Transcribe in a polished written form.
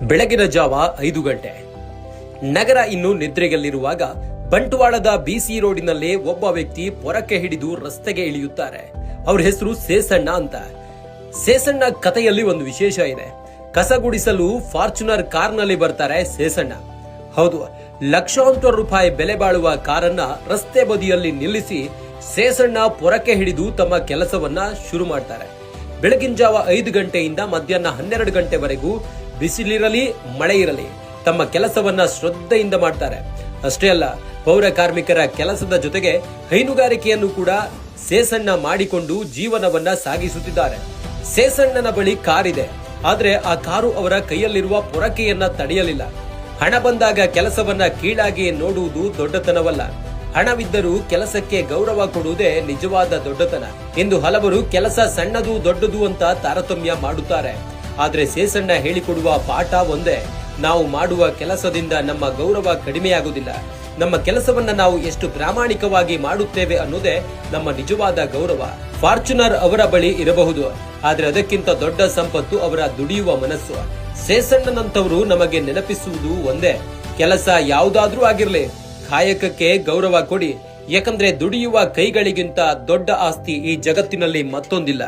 ಬೆಳಗಿನ ಜಾವ 5 ಗಂಟೆ. ನಗರ ಇನ್ನು ನಿದ್ರೆಯಲ್ಲಿರುವಾಗ ಬಂಟ್ವಾಳದ ಬಿಸಿ ರೋಡಿನಲ್ಲಿ ಒಬ್ಬ ವ್ಯಕ್ತಿ ಪೊರಕೆ ಹಿಡಿದು ರಸ್ತೆಗೆ ಇಳಿಯುತ್ತಾರೆ. ಅವ್ರ ಹೆಸರು ಸೇಸಣ್ಣ ಅಂತ. ಸೇಸಣ್ಣ ಕಥೆಯಲ್ಲಿ ಒಂದು ವಿಶೇಷ ಇದೆ. ಕಸ ಗುಡಿಸಲು ಫಾರ್ಚುನರ್ ಕಾರ್ನಲ್ಲಿ ಬರ್ತಾರೆ ಸೇಸಣ್ಣ. ಹೌದು, ಲಕ್ಷಾಂತರ ರೂಪಾಯಿ ಬೆಲೆ ಬಾಳುವ ಕಾರನ್ನ ರಸ್ತೆ ಬದಿಯಲ್ಲಿ ನಿಲ್ಲಿಸಿ ಸೇಸಣ್ಣ ಪೊರಕೆ ಹಿಡಿದು ತಮ್ಮ ಕೆಲಸವನ್ನ ಶುರು ಮಾಡ್ತಾರೆ. ಬೆಳಗಿನ ಜಾವ 5 ಗಂಟೆಯಿಂದ ಮಧ್ಯಾಹ್ನ 12 ಗಂಟೆವರೆಗೂ ಬಿಸಿಲಿರಲಿ ಮಳೆ ಇರಲಿ ತಮ್ಮ ಕೆಲಸವನ್ನ ಶ್ರದ್ಧೆಯಿಂದ ಮಾಡ್ತಾರೆ. ಅಷ್ಟೇ ಅಲ್ಲ, ಪೌರ ಕಾರ್ಮಿಕರ ಕೆಲಸದ ಜೊತೆಗೆ ಹೈನುಗಾರಿಕೆಯನ್ನು ಕೂಡ ಸೇಸಣ್ಣ ಮಾಡಿಕೊಂಡು ಜೀವನವನ್ನ ಸಾಗಿಸುತ್ತಿದ್ದಾರೆ. ಸೇಸಣ್ಣನ ಬಳಿ ಕಾರಿದೆ, ಆದ್ರೆ ಆ ಕಾರು ಅವರ ಕೈಯಲ್ಲಿರುವ ಪೊರಕೆಯನ್ನ ತಡೆಯಲಿಲ್ಲ. ಹಣ ಬಂದಾಗ ಕೆಲಸವನ್ನ ಕೀಳಾಗಿ ನೋಡುವುದು ದೊಡ್ಡತನವಲ್ಲ, ಹಣವಿದ್ದರೂ ಕೆಲಸಕ್ಕೆ ಗೌರವ ಕೊಡುವುದೇ ನಿಜವಾದ ದೊಡ್ಡತನ ಎಂದು ಹಲವರು ಕೆಲಸ ಸಣ್ಣದು ದೊಡ್ಡದು ಅಂತ ತಾರತಮ್ಯ ಮಾಡುತ್ತಾರೆ. ಆದ್ರೆ ಸೇಸಣ್ಣ ಹೇಳಿಕೊಡುವ ಪಾಠ ಒಂದೇ: ನಾವು ಮಾಡುವ ಕೆಲಸದಿಂದ ನಮ್ಮ ಗೌರವ ಕಡಿಮೆಯಾಗುವುದಿಲ್ಲ. ನಮ್ಮ ಕೆಲಸವನ್ನ ನಾವು ಎಷ್ಟು ಪ್ರಾಮಾಣಿಕವಾಗಿ ಮಾಡುತ್ತೇವೆ ಅನ್ನೋದೇ ನಮ್ಮ ನಿಜವಾದ ಗೌರವ. ಫಾರ್ಚುನರ್ ಅವರ ಬಳಿ ಇರಬಹುದು, ಆದ್ರೆ ಅದಕ್ಕಿಂತ ದೊಡ್ಡ ಸಂಪತ್ತು ಅವರ ದುಡಿಯುವ ಮನಸ್ಸು. ಸೇಸಣ್ಣನಂತವರು ನಮಗೆ ನೆನಪಿಸುವುದು ಒಂದೇ: ಕೆಲಸ ಯಾವುದಾದ್ರೂ ಆಗಿರ್ಲಿ, ಕಾಯಕಕ್ಕೆ ಗೌರವ ಕೊಡಿ. ಯಾಕಂದ್ರೆ ದುಡಿಯುವ ಕೈಗಳಿಗಿಂತ ದೊಡ್ಡ ಆಸ್ತಿ ಈ ಜಗತ್ತಿನಲ್ಲಿ ಮತ್ತೊಂದಿಲ್ಲ.